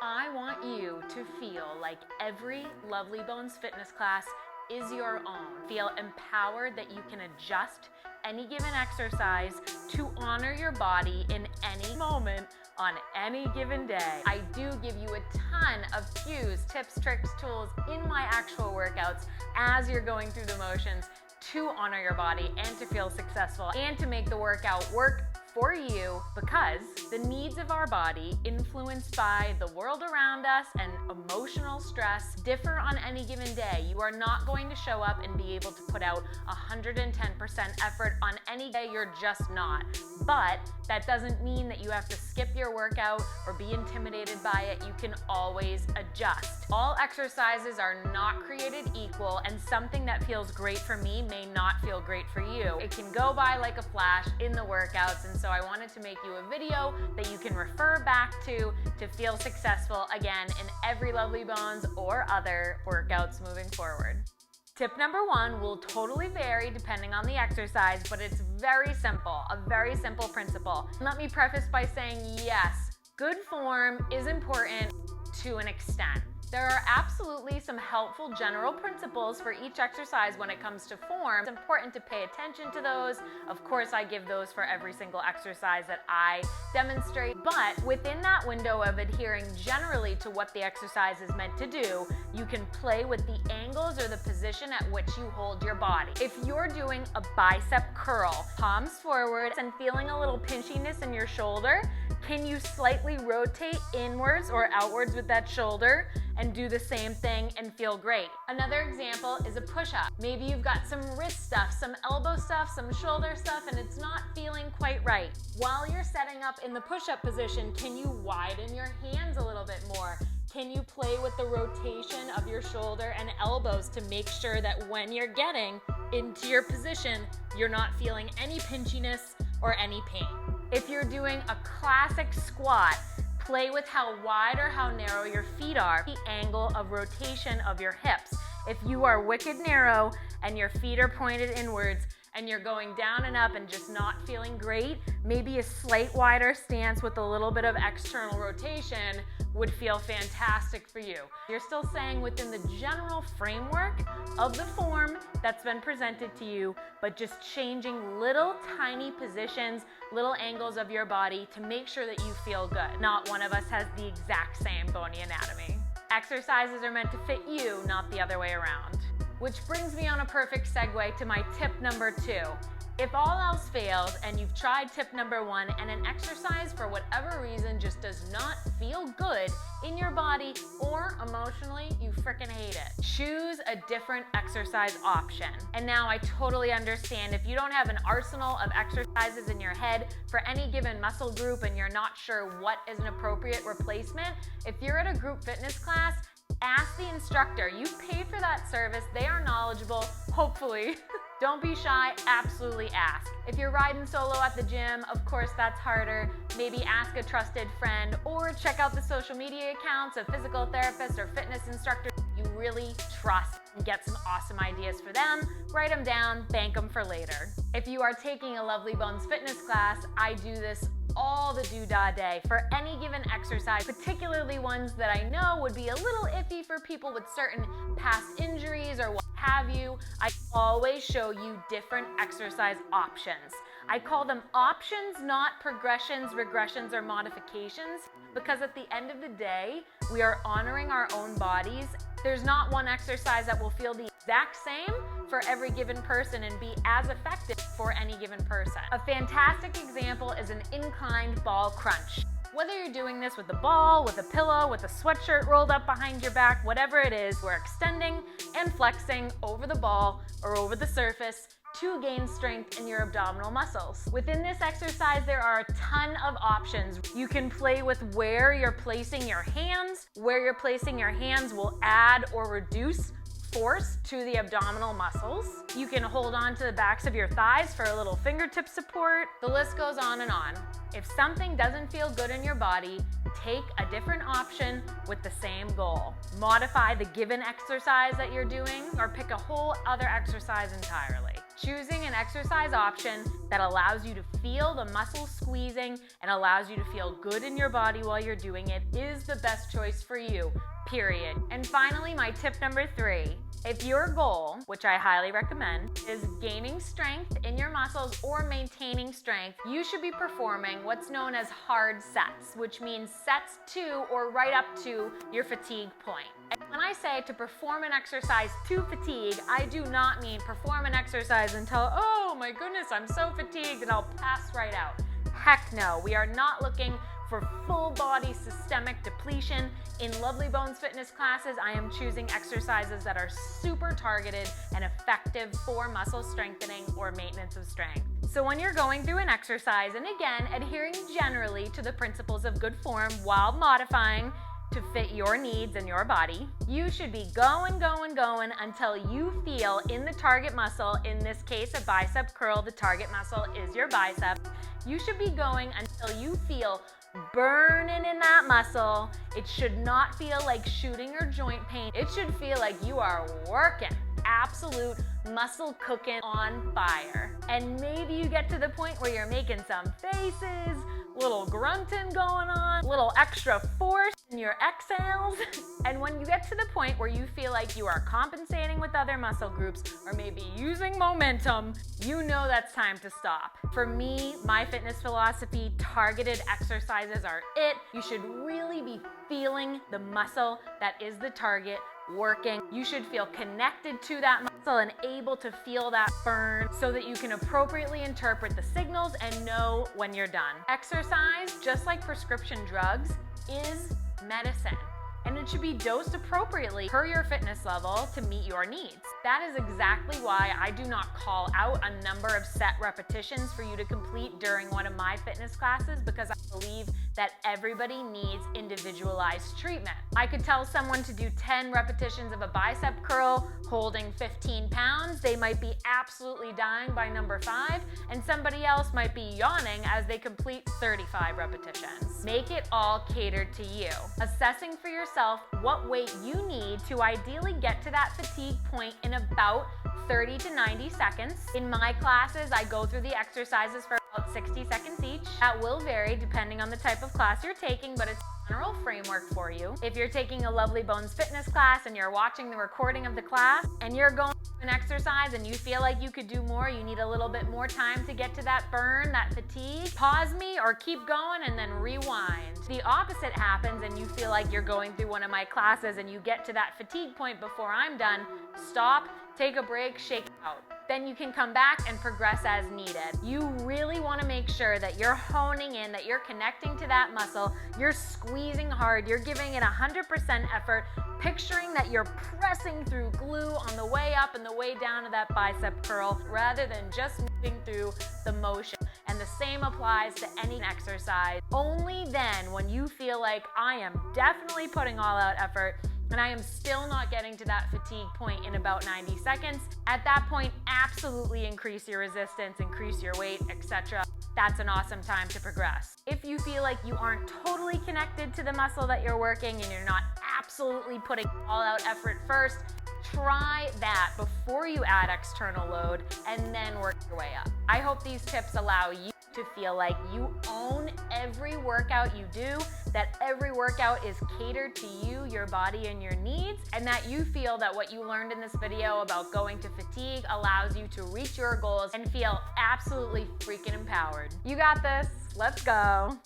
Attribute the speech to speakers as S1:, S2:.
S1: I want you to feel like every Lovely Bones fitness class is your own. Feel empowered that you can adjust any given exercise to honor your body in any moment on any given day. I do give you a ton of cues, tips, tricks, tools in my actual workouts as you're going through the motions to honor your body and to feel successful and to make the workout work for you, because the needs of our body, influenced by the world around us and emotional stress, differ on any given day. You are not going to show up and be able to put out 110% effort on any day. You're just not. But that doesn't mean that you have to skip your workout or be intimidated by it. You can always adjust. All exercises are not created equal, and something that feels great for me may not feel great for you. It can go by like a flash in the workouts, and so I wanted to make you a video that you can refer back to feel successful again in every Lovely Bones or other workouts moving forward. Tip number 1 will totally vary depending on the exercise, but it's very simple, a very simple principle. Let me preface by saying yes, good form is important to an extent. There are absolutely some helpful general principles for each exercise when it comes to form. It's important to pay attention to those. Of course, I give those for every single exercise that I demonstrate, but within that window of adhering generally to what the exercise is meant to do, you can play with the angles or the position at which you hold your body. If you're doing a bicep curl, palms forward and feeling a little pinchiness in your shoulder, can you slightly rotate inwards or outwards with that shoulder and do the same thing and feel great? Another example is a push-up. Maybe you've got some wrist stuff, some elbow stuff, some shoulder stuff, and it's not feeling quite right. While you're setting up in the push-up position, can you widen your hands a little bit more? Can you play with the rotation of your shoulder and elbows to make sure that when you're getting into your position, you're not feeling any pinchiness or any pain? If you're doing a classic squat, play with how wide or how narrow your feet are, the angle of rotation of your hips. If you are wicked narrow and your feet are pointed inwards and you're going down and up and just not feeling great, maybe a slight wider stance with a little bit of external rotation would feel fantastic for you. You're still staying within the general framework of the form that's been presented to you, but just changing little tiny positions, little angles of your body to make sure that you feel good. Not one of us has the exact same bony anatomy. Exercises are meant to fit you, not the other way around. Which brings me on a perfect segue to my tip number 2. If all else fails and you've tried tip number 1 and an exercise for whatever reason just does not feel good in your body or emotionally, you freaking hate it, choose a different exercise option. And now I totally understand if you don't have an arsenal of exercises in your head for any given muscle group and you're not sure what is an appropriate replacement. If you're at a group fitness class, ask the instructor. You paid for that service. They are knowledgeable, hopefully. Don't be shy, absolutely ask. If you're riding solo at the gym, of course that's harder. Maybe ask a trusted friend or check out the social media accounts of physical therapists or fitness instructors you really trust and get some awesome ideas for them. Write them down, bank them for later. If you are taking a Lovely Bones fitness class, I do this all the doo-dah day for any given exercise, particularly ones that I know would be a little iffy for people with certain past injuries or what have you. I always show you different exercise options. I call them options, not progressions, regressions, or modifications, because at the end of the day, we are honoring our own bodies. There's not one exercise that will feel the exact same for every given person and be as effective for any given person. A fantastic example is an inclined ball crunch. Whether you're doing this with a ball, with a pillow, with a sweatshirt rolled up behind your back, whatever it is, we're extending and flexing over the ball or over the surface to gain strength in your abdominal muscles. Within this exercise, there are a ton of options. You can play with where you're placing your hands. Where you're placing your hands will add or reduce force to the abdominal muscles. You can hold on to the backs of your thighs for a little fingertip support. The list goes on and on. If something doesn't feel good in your body, take a different option with the same goal. Modify the given exercise that you're doing or pick a whole other exercise entirely. Choosing an exercise option that allows you to feel the muscles squeezing and allows you to feel good in your body while you're doing it is the best choice for you, period. And finally, my tip number 3. If your goal, which I highly recommend, is gaining strength in your muscles or maintaining strength, you should be performing what's known as hard sets, which means sets to or right up to your fatigue point. And when I say to perform an exercise to fatigue, I do not mean perform an exercise until, oh my goodness, I'm so fatigued and I'll pass right out. Heck no, we are not looking for full body systemic depletion. In Lovely Bones fitness classes, I am choosing exercises that are super targeted and effective for muscle strengthening or maintenance of strength. So when you're going through an exercise, and again, adhering generally to the principles of good form while modifying to fit your needs and your body, you should be going until you feel in the target muscle, in this case a bicep curl, the target muscle is your bicep. You should be going until you feel burning in that muscle. It should not feel like shooting or joint pain. It should feel like you are working, absolute muscle cooking on fire. And maybe you get to the point where you're making some faces, little grunting going on, little extra force in your exhales. And when you get to the point where you feel like you are compensating with other muscle groups or maybe using momentum, you know that's time to stop. For me, my fitness philosophy, targeted exercises are it. You should really be feeling the muscle that is the target working. You should feel connected to that muscle and able to feel that burn so that you can appropriately interpret the signals and know when you're done. Exercise, just like prescription drugs, is medicine. And it should be dosed appropriately per your fitness level to meet your needs. That is exactly why I do not call out a number of set repetitions for you to complete during one of my fitness classes, because I believe that everybody needs individualized treatment. I could tell someone to do 10 repetitions of a bicep curl holding 15 pounds. They might be absolutely dying by number 5, and somebody else might be yawning as they complete 35 repetitions. Make it all catered to you. Assessing for yourself what weight you need to ideally get to that fatigue point in about 30 to 90 seconds. In my classes, I go through the exercises for about 60 seconds each. That will vary depending on the type of class you're taking, but it's a general framework for you. If you're taking a Lovely Bones fitness class and you're watching the recording of the class and you're going through an exercise and you feel like you could do more, you need a little bit more time to get to that burn, that fatigue, pause me or keep going and then rewind. The opposite happens and you feel like you're going through one of my classes and you get to that fatigue point before I'm done, stop, take a break, shake it out. Then you can come back and progress as needed. You really want to make sure that you're honing in, that you're connecting to that muscle, you're squeezing hard, you're giving it 100% effort, picturing that you're pressing through glue on the way up and the way down to that bicep curl rather than just moving through the motion. And the same applies to any exercise. Only then, when you feel like I am definitely putting all out effort and I am still not getting to that fatigue point in about 90 seconds, at that point, absolutely increase your resistance, increase your weight, etc. That's an awesome time to progress. If you feel like you aren't totally connected to the muscle that you're working and you're not absolutely putting all out effort first, try that before you add external load and then work your way up. I hope these tips allow you to feel like you own every workout you do, that every workout is catered to you, your body, and your needs, and that you feel that what you learned in this video about going to fatigue allows you to reach your goals and feel absolutely freaking empowered. You got this. Let's go.